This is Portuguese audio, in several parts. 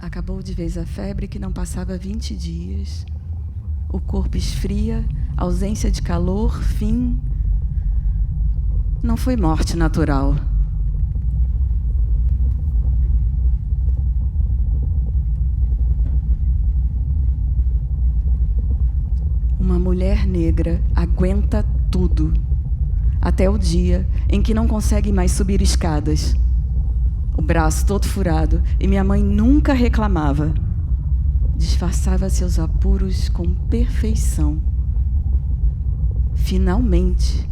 Acabou de vez a febre que não passava 20 dias. O corpo esfria, ausência de calor, fim. Não foi morte natural. Uma mulher negra aguenta tudo, até o dia em que não consegue mais subir escadas. O braço todo furado, e minha mãe nunca reclamava. Disfarçava seus apuros com perfeição. Finalmente,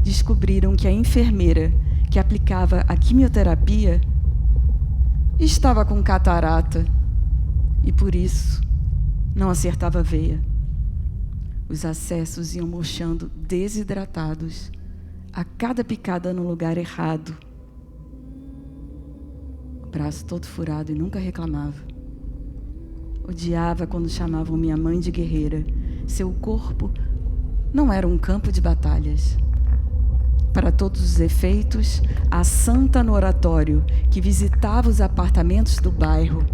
descobriram que a enfermeira que aplicava a quimioterapia estava com catarata e, por isso, não acertava a veia. Os acessos iam murchando desidratados, a cada picada no lugar errado. O braço todo furado e nunca reclamava. Odiava quando chamavam minha mãe de guerreira. Seu corpo não era um campo de batalhas. Para todos os efeitos, a santa no oratório, que visitava os apartamentos do bairro,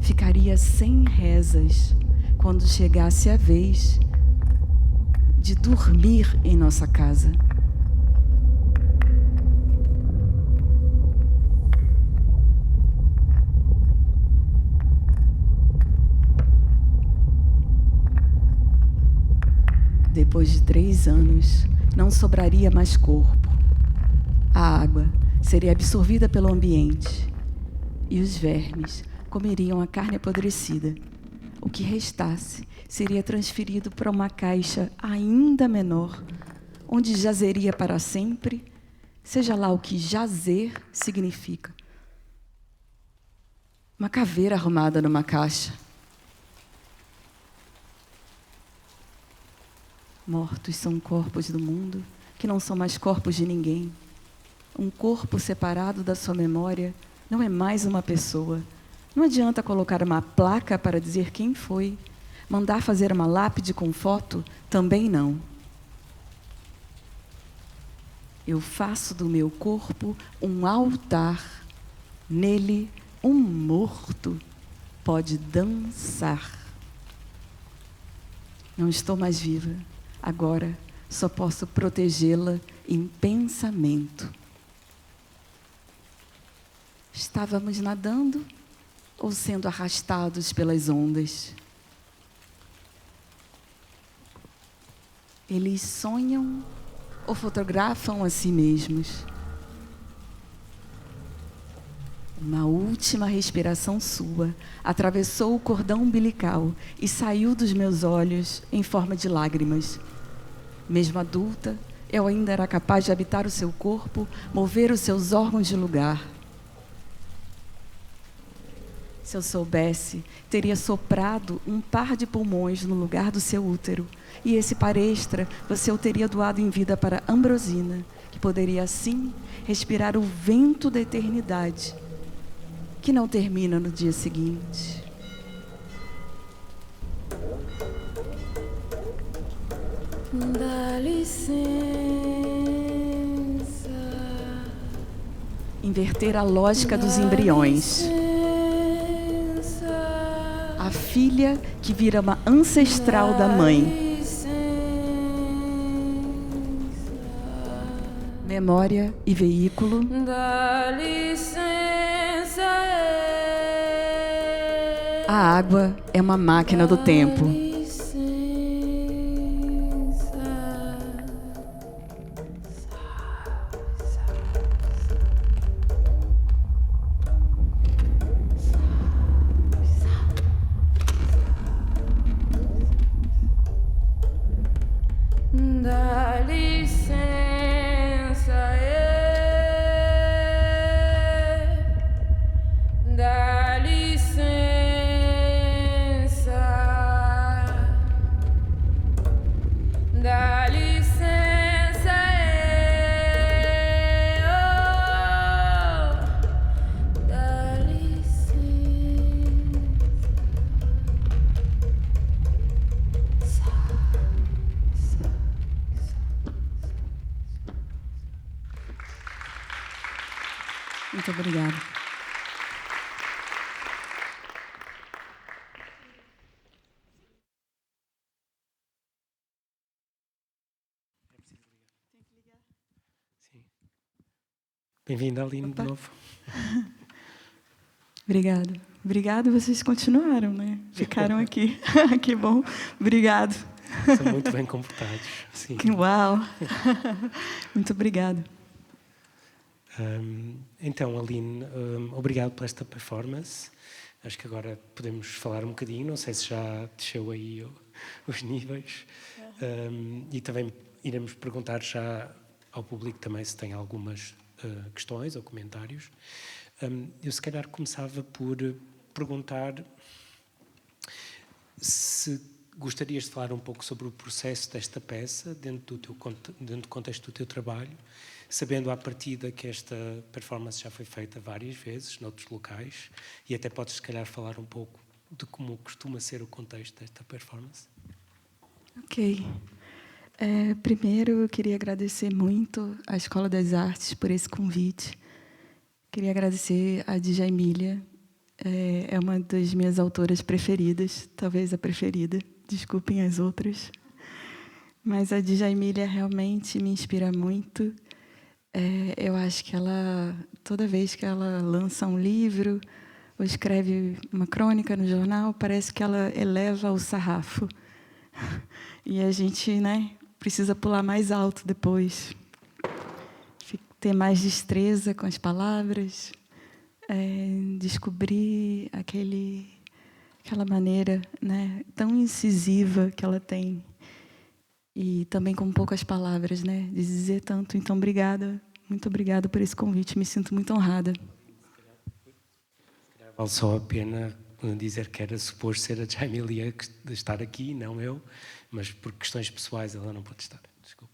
ficaria sem rezas quando chegasse a vez de dormir em nossa casa. Depois de 3 anos, não sobraria mais corpo. A água seria absorvida pelo ambiente e os vermes comeriam a carne apodrecida. O que restasse seria transferido para uma caixa ainda menor, onde jazeria para sempre, seja lá o que jazer significa. Uma caveira arrumada numa caixa. Mortos são corpos do mundo, que não são mais corpos de ninguém. Um corpo separado da sua memória não é mais uma pessoa. Não adianta colocar uma placa para dizer quem foi. Mandar fazer uma lápide com foto, também não. Eu faço do meu corpo um altar. Nele, um morto pode dançar. Não estou mais viva. Agora, só posso protegê-la em pensamento. Estávamos nadando ou sendo arrastados pelas ondas? Eles sonham ou fotografam a si mesmos? Uma última respiração sua atravessou o cordão umbilical e saiu dos meus olhos em forma de lágrimas. Mesmo adulta, eu ainda era capaz de habitar o seu corpo, mover os seus órgãos de lugar. Se eu soubesse, teria soprado um par de pulmões no lugar do seu útero, e esse par extra você o teria doado em vida para Ambrosina, que poderia assim respirar o vento da eternidade, que não termina no dia seguinte. Dá licença. Inverter a lógica dos embriões. A filha que vira uma ancestral da mãe. Memória e veículo. Dá licença. A água é uma máquina do tempo. Dá licença, dá licença, dá licença, oh, dá licença. Muito obrigada. Bem-vinda, Aline, de novo. Obrigada. Obrigada, vocês continuaram, né? Ficaram aqui. Que bom. Obrigado. São muito bem comportados. Sim. Uau! Muito obrigada. Então, Aline, obrigado por esta performance. Acho que agora podemos falar um bocadinho. Não sei se já desceu aí os níveis. E também iremos perguntar já ao público também se tem algumas questões ou comentários. Eu, se calhar, começava por perguntar se gostarias de falar um pouco sobre o processo desta peça dentro do contexto do teu trabalho, sabendo à partida que esta performance já foi feita várias vezes noutros locais, e até podes, se calhar, falar um pouco de como costuma ser o contexto desta performance. Ok. Primeiro, eu queria agradecer muito à Escola das Artes por esse convite. Queria agradecer a Djamília. É uma das minhas autoras preferidas, talvez a preferida. Desculpem as outras. Mas a Djamília realmente me inspira muito. Eu acho que ela, toda vez que ela lança um livro ou escreve uma crônica no jornal, parece que ela eleva o sarrafo. E a gente, né, precisa pular mais alto depois. Ter mais destreza com as palavras, descobrir aquela maneira, né, tão incisiva que ela tem, e também com poucas palavras, né, de dizer tanto. Então, obrigada, muito obrigada por esse convite, me sinto muito honrada. Vale só a pena dizer que era suposto ser a Djamília de estar aqui, não eu, mas por questões pessoais ela não pode estar. Desculpa.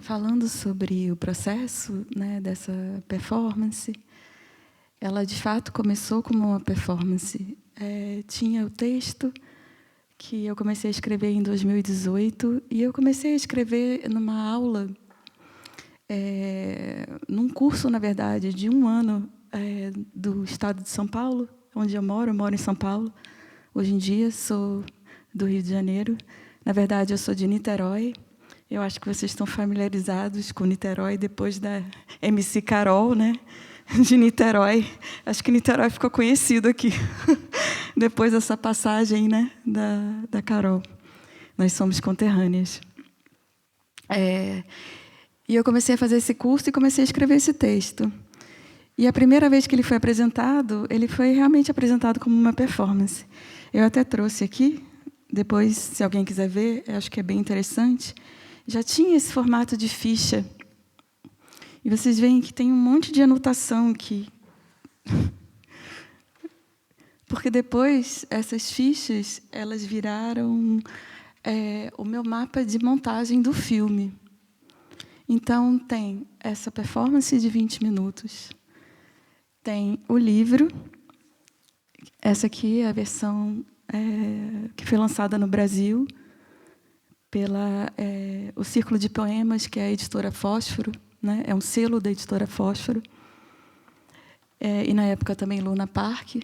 Falando sobre o processo, né, dessa performance, ela de fato começou como uma performance. Tinha o texto que eu comecei a escrever em 2018 e eu comecei a escrever numa aula, num curso, na verdade, de 1 ano do estado de São Paulo, onde eu moro em São Paulo. Hoje em dia sou do Rio de Janeiro. Na verdade, eu sou de Niterói. Eu acho que vocês estão familiarizados com Niterói depois da MC Carol, né? De Niterói. Acho que Niterói ficou conhecido aqui depois dessa passagem, né, da Carol. Nós somos conterrâneas. E eu comecei a fazer esse curso e comecei a escrever esse texto. E a primeira vez que ele foi apresentado, ele foi realmente apresentado como uma performance. Eu até trouxe aqui, depois, se alguém quiser ver, eu acho que é bem interessante. Já tinha esse formato de ficha. E vocês veem que tem um monte de anotação aqui. Porque depois, essas fichas, elas viraram o meu mapa de montagem do filme. Então, tem essa performance de 20 minutos. Tem o livro. Essa aqui é a versão que foi lançada no Brasil pela o Círculo de Poemas, que é a editora Fósforo, né? É um selo da editora Fósforo. E, na época, também Luna Park,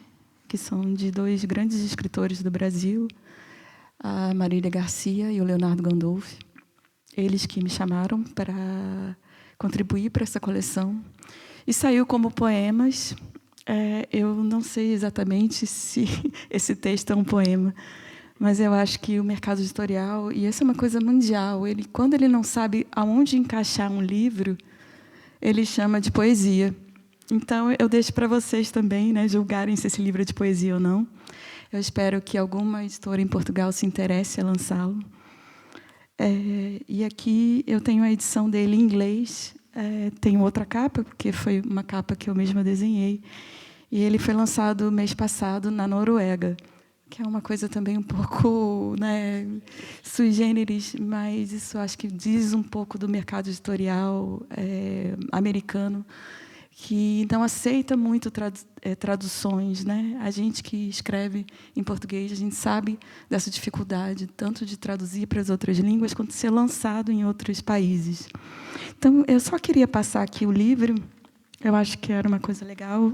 que são de 2 grandes escritores do Brasil, a Marília Garcia e o Leonardo Gandolfi. Eles que me chamaram para contribuir para essa coleção. E saiu como poemas. Eu não sei exatamente se esse texto é um poema, mas eu acho que o mercado editorial, e essa é uma coisa mundial, quando ele não sabe aonde encaixar um livro, ele chama de poesia. Então, eu deixo para vocês também, né, julgarem se esse livro é de poesia ou não. Eu espero que alguma editora em Portugal se interesse a lançá-lo. E aqui eu tenho a edição dele em inglês. Tenho outra capa, porque foi uma capa que eu mesma desenhei. E ele foi lançado mês passado na Noruega, que é uma coisa também um pouco, né, sui generis, mas isso acho que diz um pouco do mercado editorial americano, que não aceita muito traduções, né? A gente que escreve em português, a gente sabe dessa dificuldade, tanto de traduzir para as outras línguas, quanto de ser lançado em outros países. Então, eu só queria passar aqui o livro, eu acho que era uma coisa legal,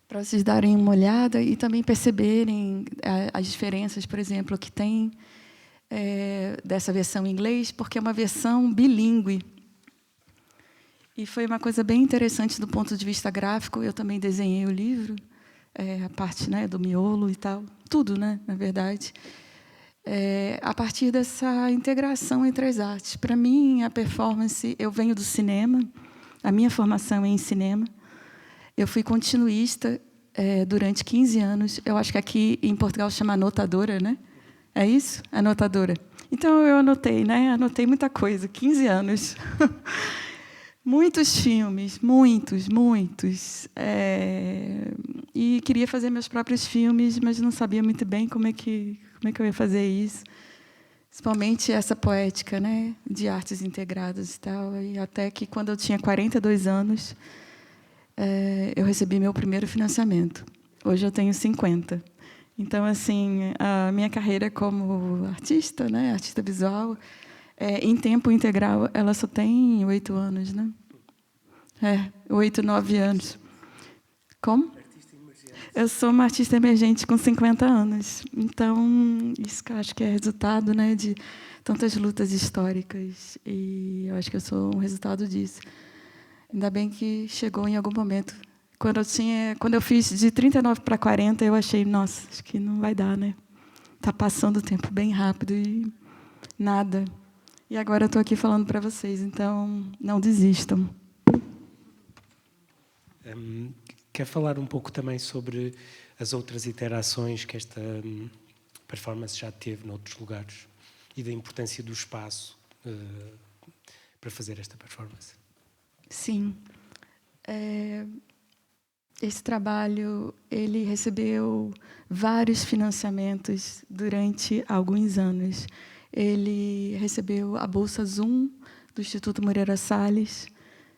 para vocês darem uma olhada e também perceberem as diferenças, por exemplo, que tem dessa versão em inglês, porque é uma versão bilíngue. E foi uma coisa bem interessante do ponto de vista gráfico. Eu também desenhei o livro, a parte, né, do miolo e tal, tudo, né, na verdade, a partir dessa integração entre as artes. Para mim, a performance, eu venho do cinema, a minha formação é em cinema. Eu fui continuista durante 15 anos. Eu acho que aqui em Portugal chama anotadora, né? É isso? Anotadora. Então, eu anotei, né? Anotei muita coisa, 15 anos. Muitos filmes, muitos. E queria fazer meus próprios filmes, mas não sabia muito bem como é que eu ia fazer isso. Principalmente essa poética, né, de artes integradas e tal. E até que, quando eu tinha 42 anos, eu recebi meu primeiro financiamento. Hoje eu tenho 50. Então, assim, a minha carreira como artista, né, artista visual, em tempo integral, ela só tem 8 anos, né? 8, 9 anos. Como? Eu sou uma artista emergente com 50 anos. Então, isso que eu acho que é resultado, né, de tantas lutas históricas. E eu acho que eu sou um resultado disso. Ainda bem que chegou em algum momento. Quando eu fiz de 39 para 40, eu achei, nossa, acho que não vai dar, né? Está passando o tempo bem rápido e nada. E agora eu estou aqui falando para vocês, então não desistam. Quer falar um pouco também sobre as outras interações que esta performance já teve noutros lugares e da importância do espaço para fazer esta performance? Sim. Esse trabalho ele recebeu vários financiamentos durante alguns anos. Ele recebeu a Bolsa Zoom do Instituto Moreira Salles,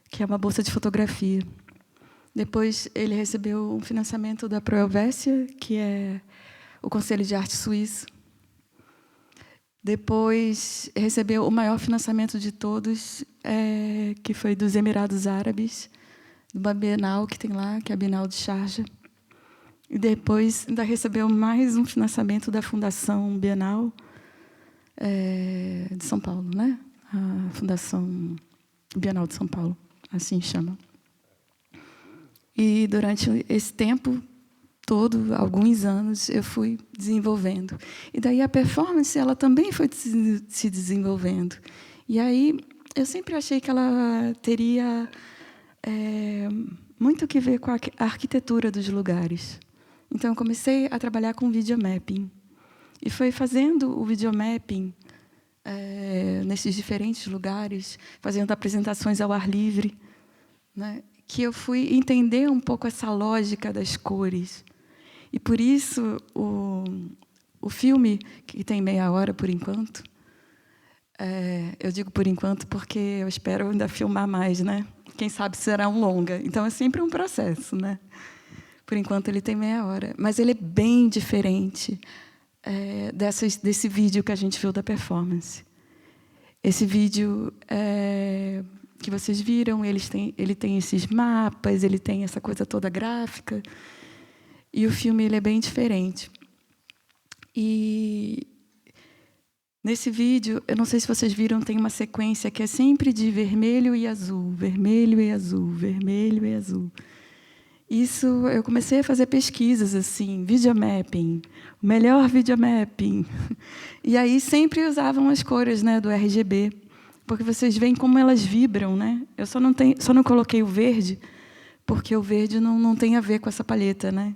que é uma bolsa de fotografia. Depois, ele recebeu um financiamento da Pro Helvécia, que é o Conselho de Arte Suíço. Depois, recebeu o maior financiamento de todos, que foi dos Emirados Árabes, de uma Bienal que tem lá, que é a Bienal de Sharjah. E depois, ainda recebeu mais um financiamento da Fundação Bienal de São Paulo, né? A Fundação Bienal de São Paulo, assim chama. E, durante esse tempo todo, alguns anos, eu fui desenvolvendo. E daí a performance ela também foi se desenvolvendo. E aí eu sempre achei que ela teria muito que ver com a arquitetura dos lugares. Então, eu comecei a trabalhar com videomapping. E foi fazendo o videomapping nesses diferentes lugares, fazendo apresentações ao ar livre, né, que eu fui entender um pouco essa lógica das cores. E, por isso, o filme, que tem meia hora, por enquanto, eu digo por enquanto porque eu espero ainda filmar mais, né? Quem sabe será um longa. Então, é sempre um processo, né? Por enquanto, ele tem meia hora. Mas ele é bem diferente desse vídeo que a gente viu da performance. Esse vídeo que vocês viram, ele tem esses mapas, ele tem essa coisa toda gráfica. E o filme ele é bem diferente. E nesse vídeo, eu não sei se vocês viram, tem uma sequência que é sempre de vermelho e azul, vermelho e azul, vermelho e azul. Isso, eu comecei a fazer pesquisas, assim, videomapping, o melhor videomapping. E aí sempre usavam as cores, né, do RGB, porque vocês veem como elas vibram, né? Eu só não coloquei o verde, porque o verde não tem a ver com essa palheta, né?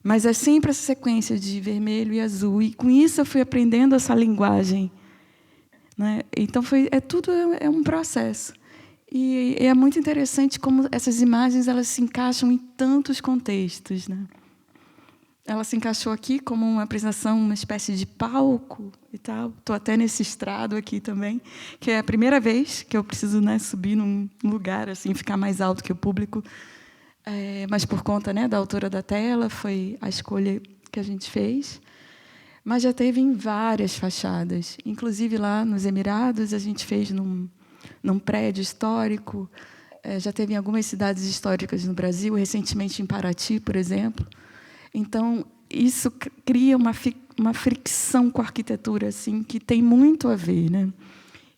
Mas é sempre essa sequência de vermelho e azul. E, com isso, eu fui aprendendo essa linguagem, né? Então, tudo é um processo. E é muito interessante como essas imagens elas se encaixam em tantos contextos, né? Ela se encaixou aqui como uma apresentação, uma espécie de palco e tal. Estou até nesse estrado aqui também, que é a primeira vez que eu preciso, né, subir num lugar, assim, ficar mais alto que o público. Mas, por conta, né, da altura da tela, foi a escolha que a gente fez. Mas já teve em várias fachadas. Inclusive, lá nos Emirados, a gente fez num prédio histórico. Já teve em algumas cidades históricas no Brasil, recentemente em Paraty, por exemplo. Então, isso cria uma fricção com a arquitetura assim, que tem muito a ver, né?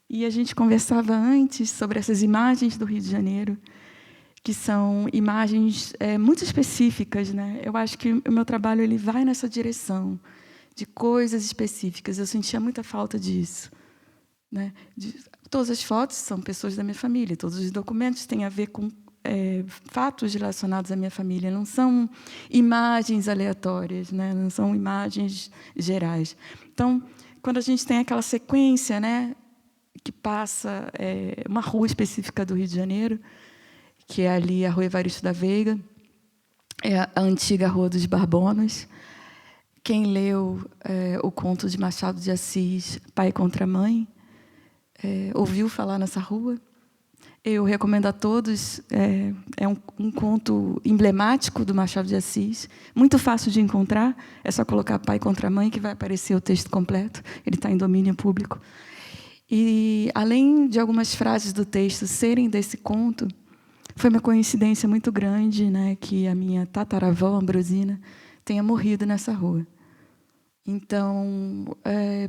E a gente conversava antes sobre essas imagens do Rio de Janeiro, que são imagens muito específicas, né? Eu acho que o meu trabalho ele vai nessa direção, de coisas específicas. Eu sentia muita falta disso, né? Todas as fotos são pessoas da minha família, todos os documentos têm a ver com fatos relacionados à minha família, não são imagens aleatórias, né? Não são imagens gerais. Então, quando a gente tem aquela sequência, né, que passa uma rua específica do Rio de Janeiro, que é ali a Rua Evaristo da Veiga, é a antiga Rua dos Barbonas. Quem leu o conto de Machado de Assis, Pai contra Mãe, ouviu falar nessa rua. Eu recomendo a todos. É um conto emblemático do Machado de Assis, muito fácil de encontrar. É só colocar Pai contra Mãe, que vai aparecer o texto completo. Ele está em domínio público. E, além de algumas frases do texto serem desse conto, foi uma coincidência muito grande, né, que a minha tataravó, Ambrosina, tenha morrido nessa rua. Então,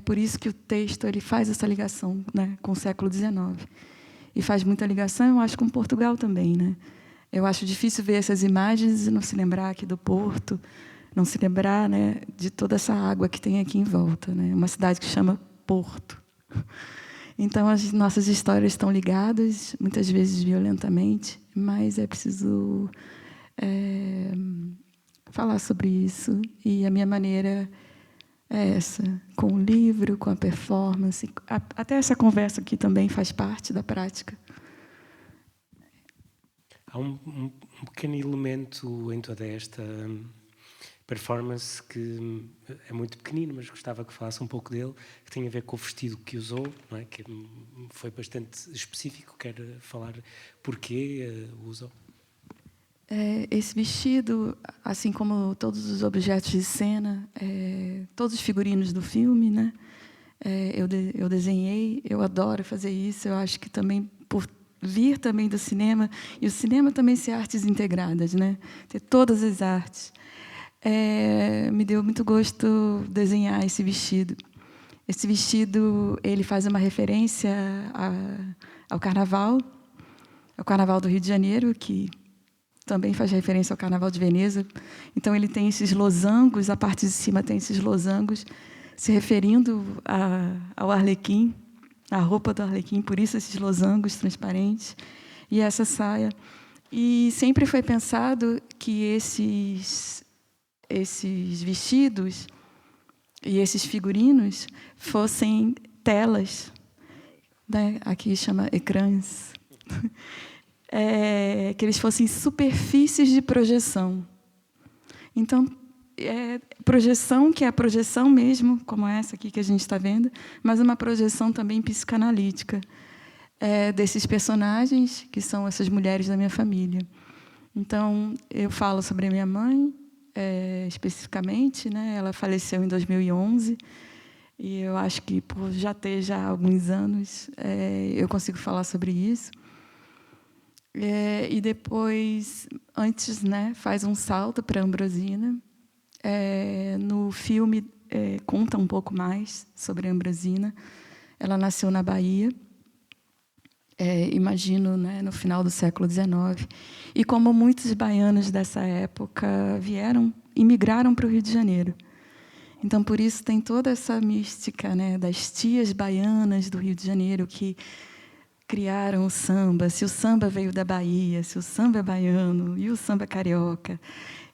por isso que o texto ele faz essa ligação, né, com o século XIX. E faz muita ligação, eu acho, com Portugal também, né? Eu acho difícil ver essas imagens e não se lembrar aqui do Porto, não se lembrar, né, de toda essa água que tem aqui em volta, né? Uma cidade que chama Porto. Então, as nossas histórias estão ligadas, muitas vezes violentamente, mas é preciso falar sobre isso. E a minha maneira é essa, com o livro, com a performance. Até essa conversa aqui também faz parte da prática. Há um pequeno elemento em toda esta performance que é muito pequenino, mas gostava que falasse um pouco dele, que tem a ver com o vestido que usou, não é? Que foi bastante específico. Quer falar porquê usou? Esse vestido, assim como todos os objetos de cena, todos os figurinos do filme, né? Eu desenhei, eu adoro fazer isso. Eu acho que também, por vir também do cinema, e o cinema também ser artes integradas, né? Ter todas as artes. Me deu muito gosto desenhar esse vestido. Esse vestido ele faz uma referência ao Carnaval do Rio de Janeiro, que também faz referência ao Carnaval de Veneza. Então, ele tem esses losangos, a parte de cima tem esses losangos, se referindo ao Arlequim, à roupa do Arlequim, por isso esses losangos transparentes, e essa saia. E sempre foi pensado que esses vestidos e esses figurinos fossem telas, né? Aqui chama ecrãs, que eles fossem superfícies de projeção. Então, projeção, que é a projeção mesmo, como essa aqui que a gente está vendo, mas uma projeção também psicanalítica desses personagens, que são essas mulheres da minha família. Então, eu falo sobre a minha mãe, especificamente, né? Ela faleceu em 2011, e eu acho que, por já ter alguns anos, eu consigo falar sobre isso. E depois, antes, né, faz um salto para Ambrosina. No filme, conta um pouco mais sobre a Ambrosina. Ela nasceu na Bahia, imagino, né, no final do século XIX. E, como muitos baianos dessa época imigraram para o Rio de Janeiro. Então, por isso, tem toda essa mística, né, das tias baianas do Rio de Janeiro que criaram o samba, se o samba veio da Bahia, se o samba é baiano e o samba é carioca.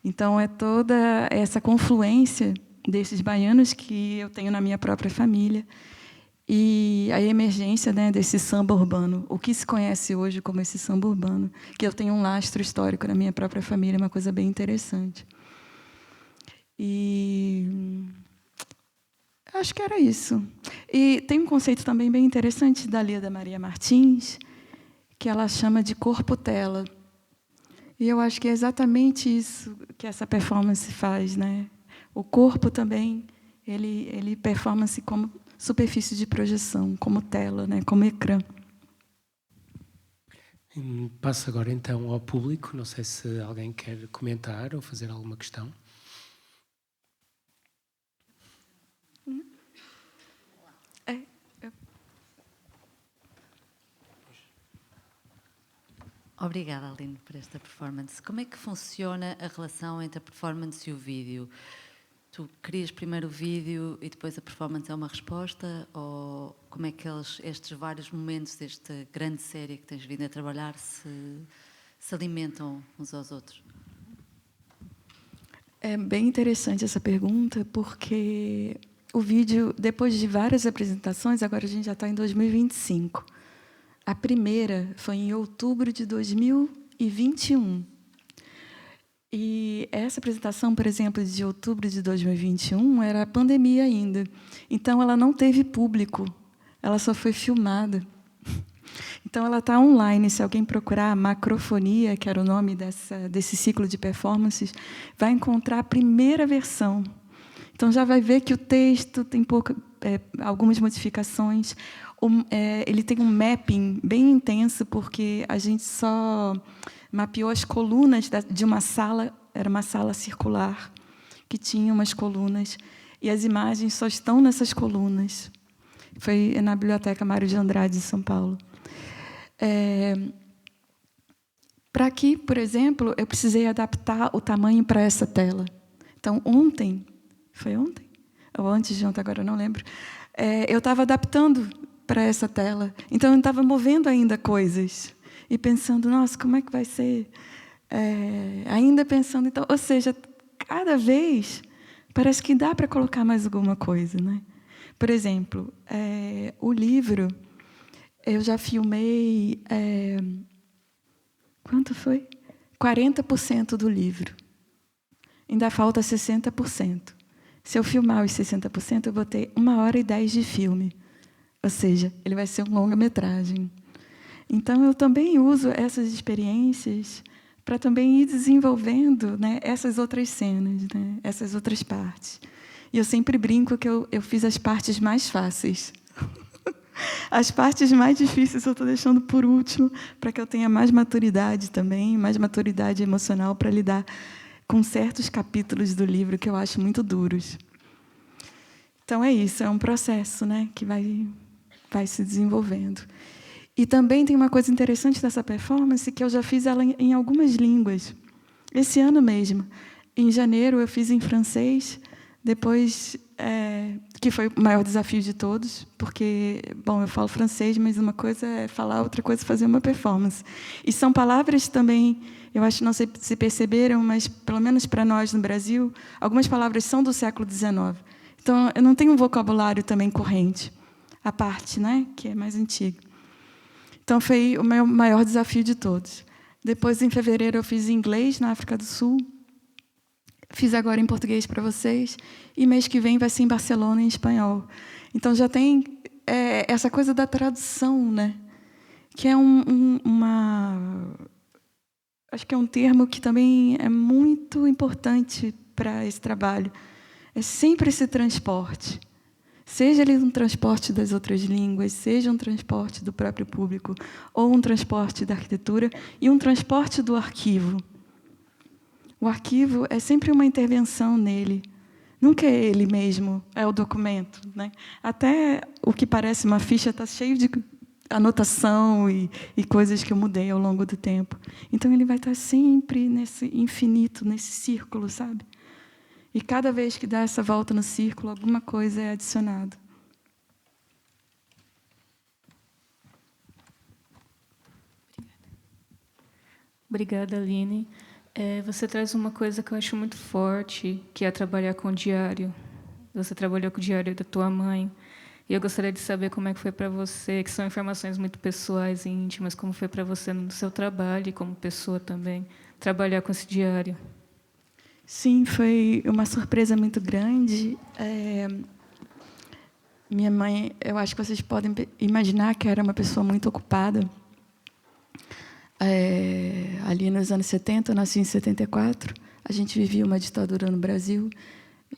Então, é toda essa confluência desses baianos que eu tenho na minha própria família e a emergência, né, desse samba urbano, o que se conhece hoje como esse samba urbano, que eu tenho um lastro histórico na minha própria família, uma coisa bem interessante. E acho que era isso. E tem um conceito também bem interessante da Leda Maria Martins, que ela chama de corpo-tela. E eu acho que é exatamente isso que essa performance faz, né? O corpo também, ele performa-se como superfície de projeção, como tela, né? Como ecrã. Passo agora, então, ao público. Não sei se alguém quer comentar ou fazer alguma questão. Obrigada, Aline, por esta performance. Como é que funciona a relação entre a performance e o vídeo? Tu crias primeiro o vídeo e depois a performance é uma resposta? Ou como é que estes vários momentos desta grande série que tens vindo a trabalhar se alimentam uns aos outros? É bem interessante essa pergunta, porque o vídeo, depois de várias apresentações, agora a gente já está em 2025. A primeira foi em outubro de 2021. E essa apresentação, por exemplo, de outubro de 2021, era a pandemia ainda. Então, ela não teve público, ela só foi filmada. Então, ela está online. Se alguém procurar Macrofonia, que era o nome desse ciclo de performances, vai encontrar a primeira versão. Então, já vai ver que o texto tem algumas modificações. Ele tem um mapping bem intenso, porque a gente só mapeou as colunas de uma sala, era uma sala circular, que tinha umas colunas, e as imagens só estão nessas colunas. Foi na Biblioteca Mário de Andrade, em São Paulo. Para aqui, por exemplo, eu precisei adaptar o tamanho para essa tela. Então, foi ontem? Ou antes de ontem, agora eu não lembro. Eu estava adaptando para essa tela. Então, eu estava movendo ainda coisas. E pensando, nossa, como é que vai ser? Ainda pensando, então, ou seja, cada vez parece que dá para colocar mais alguma coisa, né? Por exemplo, o livro, eu já filmei, quanto foi? 40% do livro. Ainda falta 60%. Se eu filmar os 60%, eu vou ter 1h10 de filme. Ou seja, ele vai ser um longa-metragem. Então, eu também uso essas experiências para também ir desenvolvendo, né, essas outras cenas, né, essas outras partes. E eu sempre brinco que eu fiz as partes mais fáceis. As partes mais difíceis eu estou deixando por último, para que eu tenha mais maturidade também, mais maturidade emocional para lidar com certos capítulos do livro que eu acho muito duros. Então, é isso, é um processo, né, que vai se desenvolvendo. E também tem uma coisa interessante dessa performance, que eu já fiz ela em algumas línguas. Esse ano mesmo, em janeiro, eu fiz em francês, depois, que foi o maior desafio de todos, porque, bom, eu falo francês, mas uma coisa é falar, outra coisa é fazer uma performance. E são palavras também, eu acho que não sei se perceberam, mas, pelo menos para nós no Brasil, algumas palavras são do século XIX. Então, eu não tenho um vocabulário também corrente, a parte, né, que é mais antiga. Então, foi o meu maior desafio de todos. Depois, em fevereiro, eu fiz em inglês, na África do Sul. Fiz agora em português para vocês. E mês que vem vai ser em Barcelona, em espanhol. Então, já tem essa coisa da tradução, né? Que é acho que é um termo que também é muito importante para esse trabalho. É sempre esse transporte. Seja ele um transporte das outras línguas, seja um transporte do próprio público, ou um transporte da arquitetura, e um transporte do arquivo. O arquivo é sempre uma intervenção nele. Nunca é ele mesmo, é o documento, né? Até o que parece uma ficha está cheio de anotação e coisas que eu mudei ao longo do tempo. Então, ele vai estar sempre nesse infinito, nesse círculo, sabe? E cada vez que dá essa volta no círculo, alguma coisa é adicionada. Obrigada, Aline. Você traz uma coisa que eu acho muito forte, que é trabalhar com o diário. Você trabalhou com o diário da tua mãe. E eu gostaria de saber como é que foi para você, que são informações muito pessoais e íntimas, como foi para você no seu trabalho e como pessoa também, trabalhar com esse diário. Sim, foi uma surpresa muito grande. Minha mãe, eu acho que vocês podem imaginar que era uma pessoa muito ocupada. Ali nos anos 70, eu nasci em 74, a gente vivia uma ditadura no Brasil,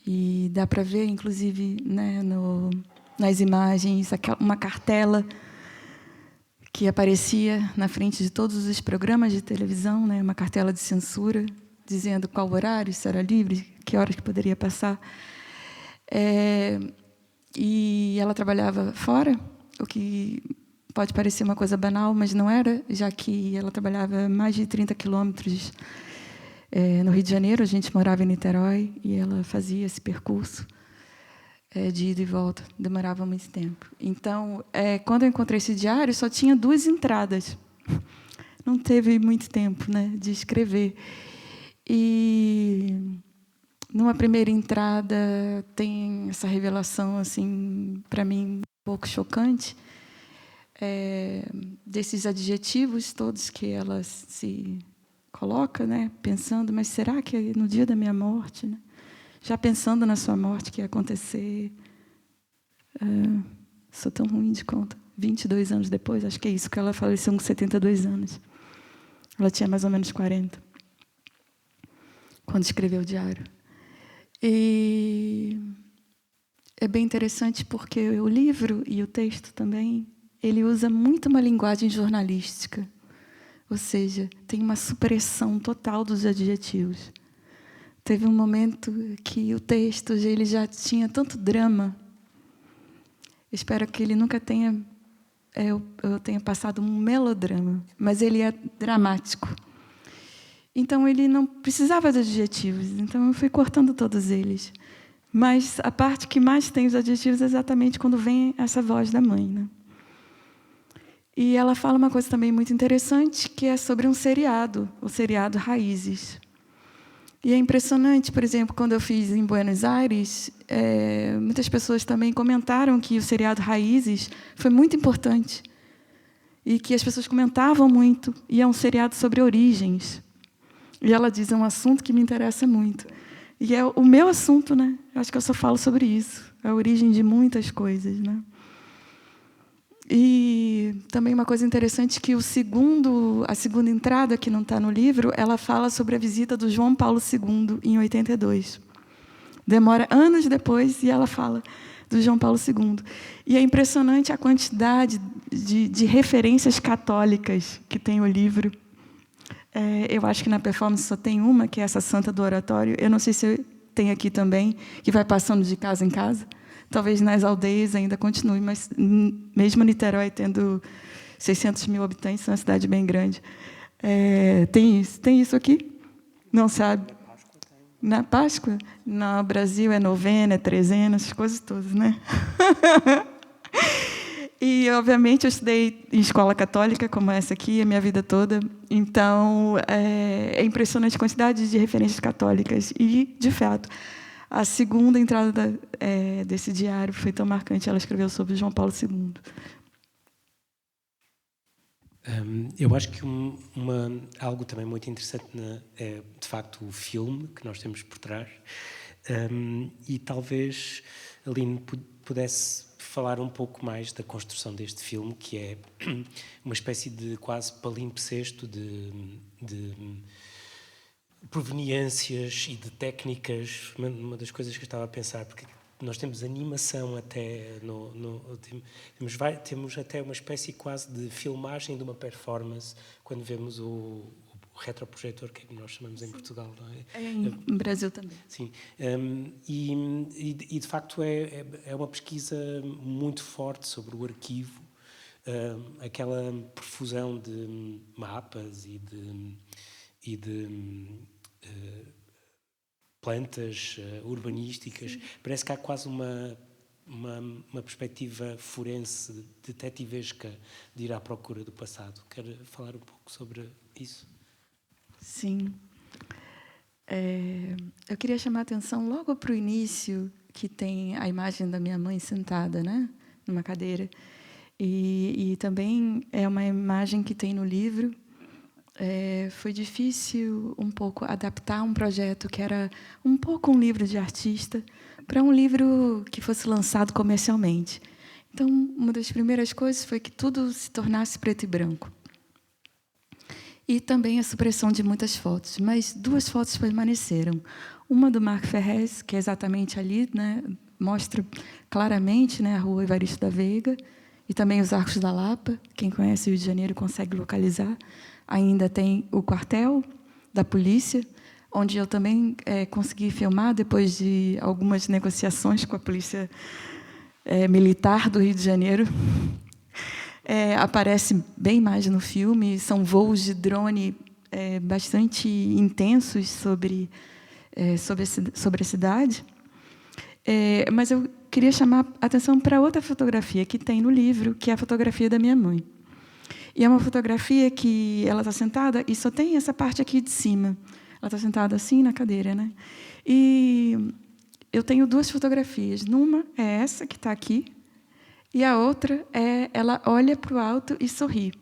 e dá para ver, inclusive, né, nas imagens, uma cartela que aparecia na frente de todos os programas de televisão, né, uma cartela de censura, dizendo qual horário, se era livre, que horas que poderia passar. E ela trabalhava fora, o que pode parecer uma coisa banal, mas não era, já que ela trabalhava mais de 30 quilômetros no Rio de Janeiro, a gente morava em Niterói, e ela fazia esse percurso de ida e volta, demorava muito tempo. Então, quando eu encontrei esse diário, só tinha 2 entradas. Não teve muito tempo, né, de escrever. E, numa primeira entrada, tem essa revelação, assim, para mim, um pouco chocante, desses adjetivos todos que ela se coloca, né, pensando, mas será que no dia da minha morte, né, já pensando na sua morte que ia acontecer, sou tão ruim de conta, 22 anos depois, acho que é isso, que ela faleceu com 72 anos. Ela tinha mais ou menos 40, quando escreveu o diário. E é bem interessante porque o livro e o texto também, ele usa muito uma linguagem jornalística, ou seja, tem uma supressão total dos adjetivos. Teve um momento que o texto ele já tinha tanto drama. Espero que ele nunca tenha... eu tenha passado um melodrama, mas ele é dramático. Então, ele não precisava de adjetivos, então eu fui cortando todos eles. Mas a parte que mais tem os adjetivos é exatamente quando vem essa voz da mãe, né? E ela fala uma coisa também muito interessante, que é sobre um seriado, o seriado Raízes. E é impressionante, por exemplo, quando eu fiz em Buenos Aires, muitas pessoas também comentaram que o seriado Raízes foi muito importante e que as pessoas comentavam muito, e é um seriado sobre origens. E ela diz, é um assunto que me interessa muito. E é o meu assunto, né? Eu acho que eu só falo sobre isso, a origem de muitas coisas, né? E também uma coisa interessante que a segunda entrada, que não está no livro, ela fala sobre a visita do João Paulo II, em 82. Demora anos depois, e ela fala do João Paulo II. E é impressionante a quantidade de referências católicas que tem o livro. Eu acho que na performance só tem uma, que é essa Santa do Oratório. Eu não sei se tem aqui também, que vai passando de casa em casa. Talvez nas aldeias ainda continue, mas mesmo Niterói, tendo 600 mil habitantes, é uma cidade bem grande. Tem isso aqui? Não sabe? Na Páscoa? No Brasil é novena, é trezena, essas coisas todas, né? E, obviamente, eu estudei em escola católica, como essa aqui, a minha vida toda. Então, é impressionante a quantidade de referências católicas. E, de fato, a segunda entrada desse diário foi tão marcante. Ela escreveu sobre João Paulo II. Eu acho que algo também muito interessante é, de facto, o filme que nós temos por trás. E talvez a Aline pudesse falar um pouco mais da construção deste filme, que é uma espécie de quase palimpsesto de proveniências e de técnicas. Uma das coisas que eu estava a pensar, porque nós temos animação até temos até uma espécie quase de filmagem de uma performance quando vemos o retroprojetor, que é que nós chamamos em Portugal, não é? Em Brasil também. Sim. E de facto é uma pesquisa muito forte sobre o arquivo, aquela profusão de mapas e de plantas urbanísticas. Sim. Parece que há quase uma perspectiva forense, detetivesca, de ir à procura do passado. Quer falar um pouco sobre isso? Sim. Eu queria chamar a atenção logo para o início, que tem a imagem da minha mãe sentada, né, numa cadeira. E também é uma imagem que tem no livro. Foi difícil um pouco adaptar um projeto que era um pouco um livro de artista para um livro que fosse lançado comercialmente. Então, uma das primeiras coisas foi que tudo se tornasse preto e branco. E também a supressão de muitas fotos. Mas 2 fotos permaneceram. Uma do Marco Ferrez, que é exatamente ali, né, mostra claramente, né, a rua Evaristo da Veiga, e também os Arcos da Lapa. Quem conhece o Rio de Janeiro consegue localizar. Ainda tem o quartel da polícia, onde eu também consegui filmar, depois de algumas negociações com a polícia militar do Rio de Janeiro. aparece bem mais no filme. São voos de drone bastante intensos sobre a cidade. Mas eu queria chamar a atenção para outra fotografia que tem no livro, que é a fotografia da minha mãe. E é uma fotografia que ela está sentada e só tem essa parte aqui de cima. Ela está sentada assim na cadeira, né? E eu tenho 2 fotografias. Numa é essa que está aqui, e a outra ela olha para o alto e sorri.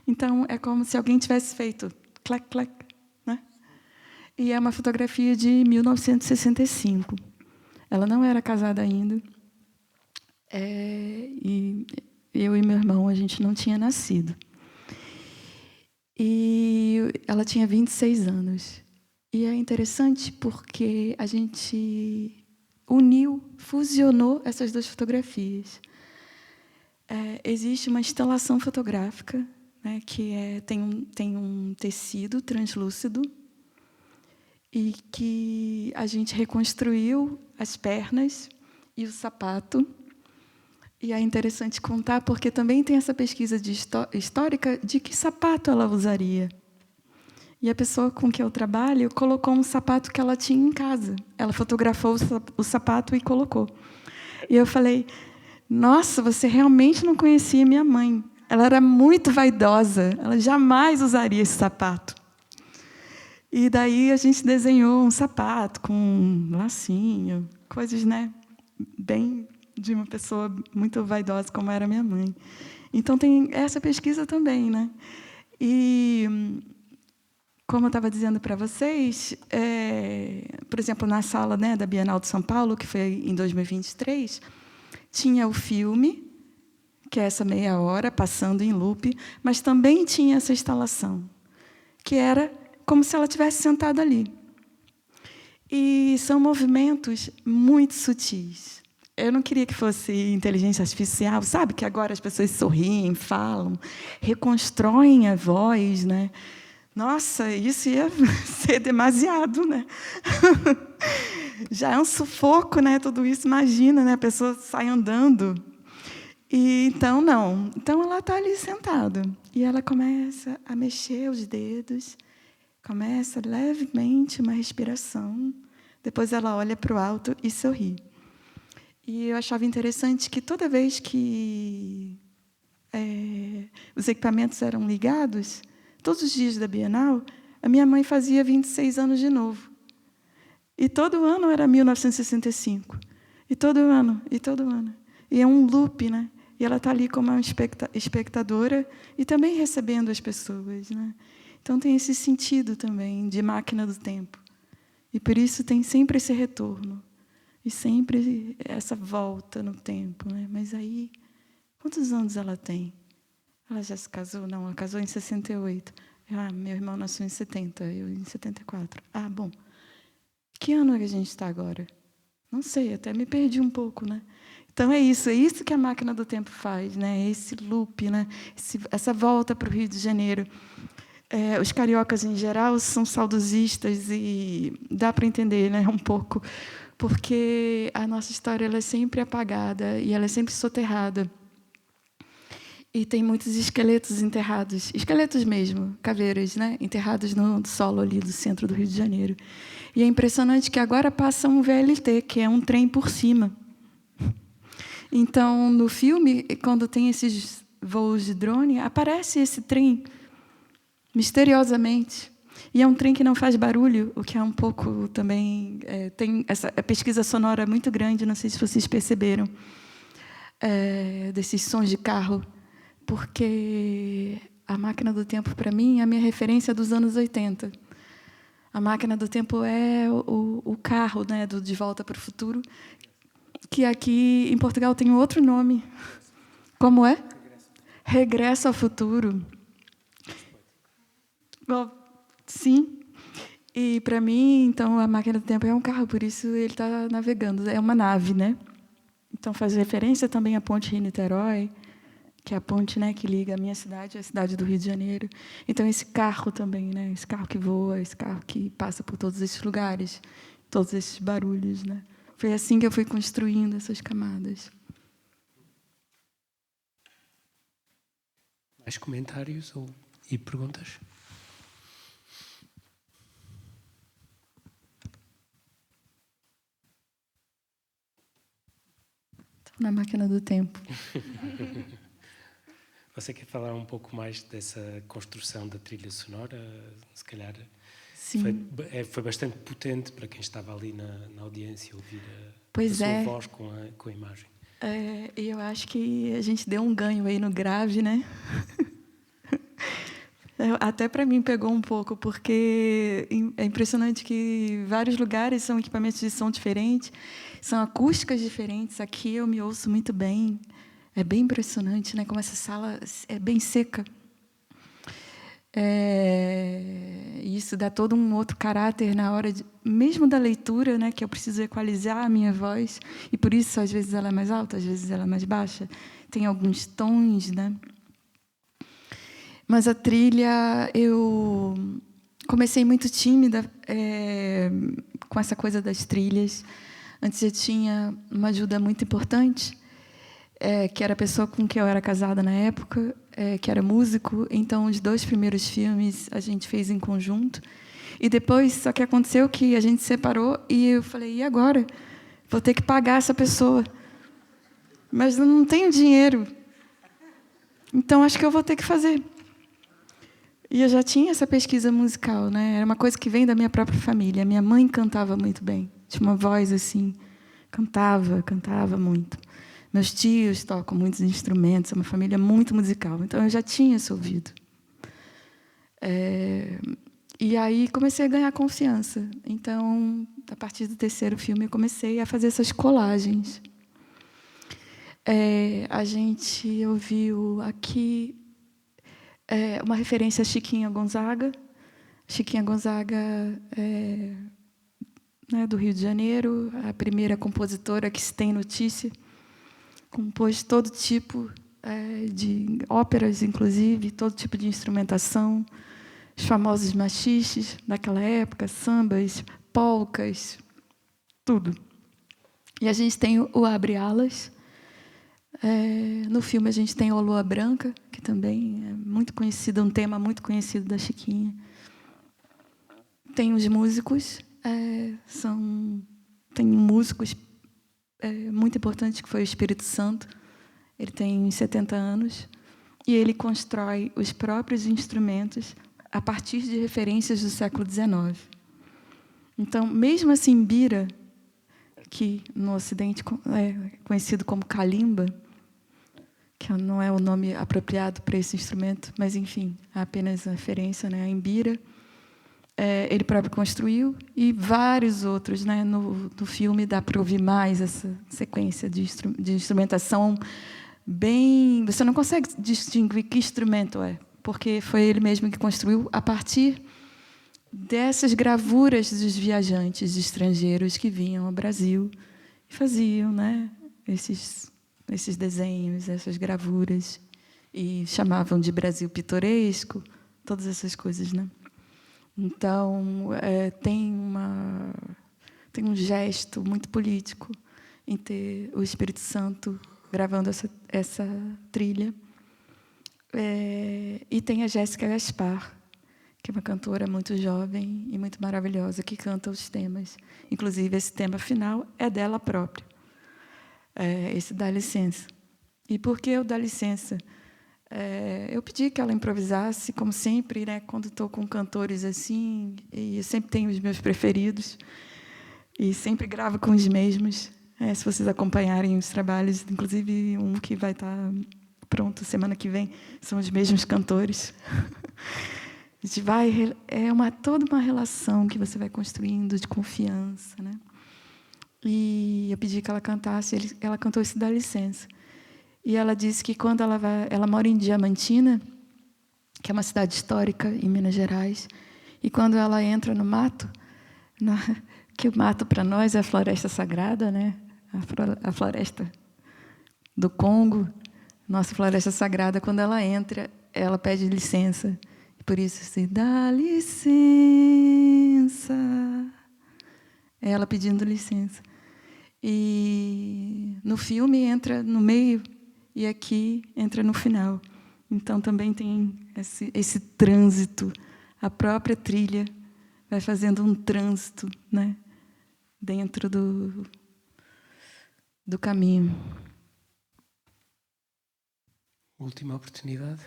Então, é como se alguém tivesse feito clac, clac, né? E é uma fotografia de 1965. Ela não era casada ainda. E eu e meu irmão, a gente não tinha nascido. E ela tinha 26 anos. E é interessante porque a gente fusionou essas 2 fotografias. Existe uma instalação fotográfica, né, que tem um tecido translúcido e que a gente reconstruiu as pernas e o sapato. E é interessante contar, porque também tem essa pesquisa histórica de que sapato ela usaria. E a pessoa com que eu trabalho colocou um sapato que ela tinha em casa. Ela fotografou o sapato e colocou. E eu falei, nossa, você realmente não conhecia minha mãe. Ela era muito vaidosa, ela jamais usaria esse sapato. E daí a gente desenhou um sapato com um lacinho, coisas, né, bem de uma pessoa muito vaidosa como era minha mãe. Então tem essa pesquisa também, né? E como eu estava dizendo para vocês, por exemplo, na sala, né, da Bienal de São Paulo, que foi em 2023, tinha o filme, que é essa meia hora, passando em loop, mas também tinha essa instalação, que era como se ela estivesse sentada ali. E são movimentos muito sutis. Eu não queria que fosse inteligência artificial, sabe? Que agora as pessoas sorriem, falam, reconstroem a voz, né? Nossa, isso ia ser demasiado, né? Já é um sufoco, né? Tudo isso, imagina, né? A pessoa sai andando. E, então, não. Então, ela está ali sentada. E ela começa a mexer os dedos, começa levemente uma respiração. Depois, ela olha para o alto e sorri. E eu achava interessante que, toda vez que os equipamentos eram ligados, todos os dias da Bienal, a minha mãe fazia 26 anos de novo. E todo ano era 1965. E todo ano, e todo ano. E é um loop, né? E ela está ali como uma espectadora e também recebendo as pessoas, né? Então, tem esse sentido também de máquina do tempo. E, por isso, tem sempre esse retorno. E sempre essa volta no tempo, né? Mas aí, quantos anos ela tem? Ela já se casou? Não, ela casou em 68. Meu irmão nasceu em 70, eu em 74. Bom. Que ano é que a gente está agora? Não sei, até me perdi um pouco, né? Então, é isso que a máquina do tempo faz, né? Esse loop, né? Essa volta para o Rio de Janeiro. Os cariocas, em geral, são saudosistas e dá para entender, né, um pouco, porque a nossa história ela é sempre apagada e ela é sempre soterrada. E tem muitos esqueletos enterrados, esqueletos mesmo, caveiras, né, enterrados no solo ali do centro do Rio de Janeiro. E é impressionante que agora passa um VLT, que é um trem por cima. Então, no filme, quando tem esses voos de drone, aparece esse trem, misteriosamente. E é um trem que não faz barulho, o que é um pouco também... tem essa pesquisa sonora muito grande, não sei se vocês perceberam, desses sons de carro, porque a máquina do tempo, para mim, é a minha referência dos anos 80. A máquina do tempo é o carro, né, do De Volta para o Futuro, que aqui em Portugal tem outro nome. Como é? Regresso ao Futuro. Bom, sim. E, para mim, então, a máquina do tempo é um carro, por isso ele está navegando. É uma nave, né? Então, faz referência também à Ponte Rio-Niterói, que é a ponte, né, que liga a minha cidade à cidade do Rio de Janeiro. Então, esse carro também, né? Esse carro que voa, esse carro que passa por todos esses lugares, todos esses barulhos, né? Foi assim que eu fui construindo essas camadas. Mais comentários e perguntas? Estou na máquina do tempo. Você quer falar um pouco mais dessa construção da trilha sonora? Se calhar Sim. foi bastante potente para quem estava ali na audiência ouvir a Pois sua é. voz com a imagem. E eu acho que a gente deu um ganho aí no grave, né? Até para mim pegou um pouco, porque é impressionante que vários lugares são equipamentos de som diferentes, são acústicas diferentes. Aqui eu me ouço muito bem. É bem impressionante, né? Como essa sala é bem seca. Isso dá todo um outro caráter na hora mesmo da leitura, né? Que eu preciso equalizar a minha voz, e por isso às vezes ela é mais alta, às vezes ela é mais baixa. Tem alguns tons, né? Mas a trilha, eu comecei muito tímida com essa coisa das trilhas. Antes eu tinha uma ajuda muito importante, que era a pessoa com quem eu era casada na época, que era músico. Então, os 2 primeiros filmes a gente fez em conjunto. E depois, só que aconteceu que a gente separou e eu falei, e agora? Vou ter que pagar essa pessoa. Mas eu não tenho dinheiro. Então, acho que eu vou ter que fazer. E eu já tinha essa pesquisa musical, né? Era uma coisa que vem da minha própria família. Minha mãe cantava muito bem. Tinha uma voz assim, cantava muito. Meus tios tocam muitos instrumentos, é uma família muito musical. Então, eu já tinha esse ouvido. E aí, comecei a ganhar confiança. Então, a partir do 3º filme, eu comecei a fazer essas colagens. A gente ouviu aqui uma referência a Chiquinha Gonzaga. Chiquinha Gonzaga né, do Rio de Janeiro, a primeira compositora que se tem notícia. Compôs todo tipo de óperas, inclusive, todo tipo de instrumentação, os famosos machiches daquela época, sambas, polcas, tudo. E a gente tem o Abre Alas. No filme a gente tem o Lua Branca, que também é muito conhecido, um tema muito conhecido da Chiquinha. Tem os músicos, tem um músico muito importante, que foi o Espírito Santo. Ele tem 70 anos e ele constrói os próprios instrumentos a partir de referências do século XIX. Então, mesmo assim, Imbira, que no Ocidente é conhecido como calimba, que não é o nome apropriado para esse instrumento, mas, enfim, é apenas a referência, né? A Imbira, ele próprio construiu, e vários outros, né? No filme dá para ouvir mais essa sequência de instrumentação bem... Você não consegue distinguir que instrumento é, porque foi ele mesmo que construiu a partir dessas gravuras dos viajantes estrangeiros que vinham ao Brasil e faziam, né, esses desenhos, essas gravuras, e chamavam de Brasil pitoresco, todas essas coisas, né? Então, tem um gesto muito político em ter o Espírito Santo gravando essa trilha. E tem a Jéssica Gaspar, que é uma cantora muito jovem e muito maravilhosa, que canta os temas. Inclusive, esse tema final é dela própria. Esse Dá Licença. E por que o Dá Licença? Eu pedi que ela improvisasse, como sempre, né, quando estou com cantores assim, e eu sempre tenho os meus preferidos, e sempre gravo com os mesmos. Se vocês acompanharem os trabalhos, inclusive um que vai estar pronto semana que vem, são os mesmos cantores. A gente vai, toda uma relação que você vai construindo de confiança, né? E eu pedi que ela cantasse, ela cantou esse Dá Licença. E ela disse que quando ela mora em Diamantina, que é uma cidade histórica em Minas Gerais, e quando ela entra no mato, que o mato para nós é a floresta sagrada, né? A floresta do Congo, nossa floresta sagrada, quando ela entra, ela pede licença. Por isso, se dá licença. É ela pedindo licença. E no filme entra no meio e aqui entra no final. Então, também tem esse trânsito. A própria trilha vai fazendo um trânsito, né, dentro do caminho. Última oportunidade.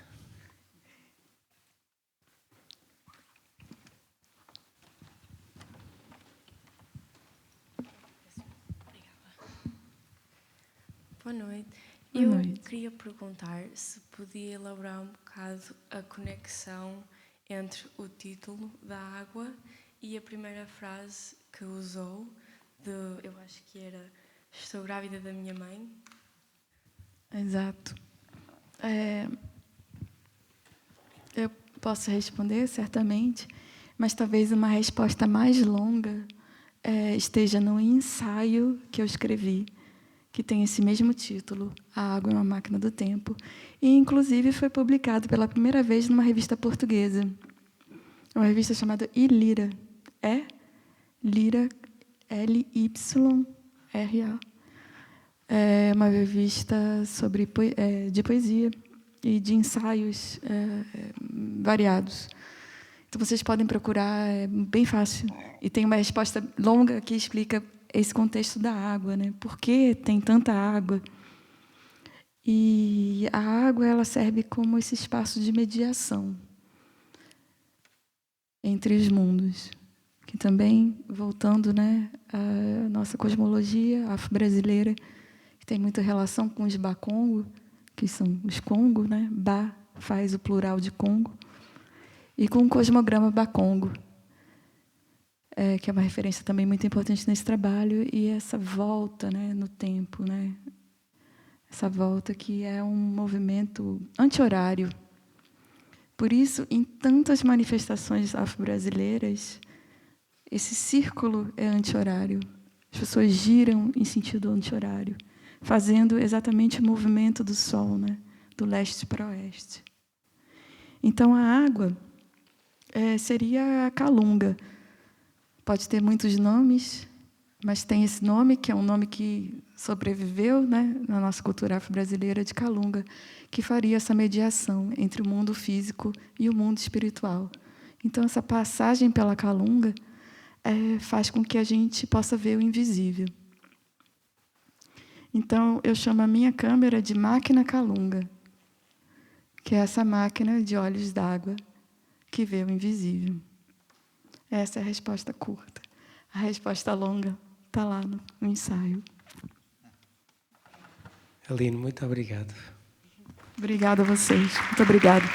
Boa noite. Boa noite. Queria perguntar se podia elaborar um bocado a conexão entre o título da água e a primeira frase que usou, eu acho que era "Estou grávida da minha mãe". Exato. Eu posso responder, certamente, mas talvez uma resposta mais longa esteja no ensaio que eu escrevi, que tem esse mesmo título, A Água é uma Máquina do Tempo, e, inclusive, foi publicado pela primeira vez numa revista portuguesa, uma revista chamada Illyra. Lyra, Lyra. É uma revista de poesia e de ensaios variados. Então, vocês podem procurar, é bem fácil. E tem uma resposta longa que explica esse contexto da água, né? Por que tem tanta água? E a água, ela serve como esse espaço de mediação entre os mundos, que também, voltando, né, à nossa cosmologia afro-brasileira, que tem muita relação com os Bakongo, que são os Kongo, né? Ba faz o plural de Congo, e com o cosmograma Bakongo, que é uma referência também muito importante nesse trabalho, e essa volta, né, no tempo, né? Essa volta que é um movimento anti-horário. Por isso, em tantas manifestações afro-brasileiras, esse círculo é anti-horário. As pessoas giram em sentido anti-horário, fazendo exatamente o movimento do Sol, né? Do leste para o oeste. Então, a água seria a Calunga. Pode ter muitos nomes, mas tem esse nome, que é um nome que sobreviveu, né, na nossa cultura afro-brasileira, de Calunga, que faria essa mediação entre o mundo físico e o mundo espiritual. Então, essa passagem pela Calunga faz com que a gente possa ver o invisível. Então, eu chamo a minha câmera de máquina Calunga, que é essa máquina de olhos d'água que vê o invisível. Essa é a resposta curta. A resposta longa está lá no ensaio. Aline, muito obrigado. Obrigada a vocês. Muito obrigada.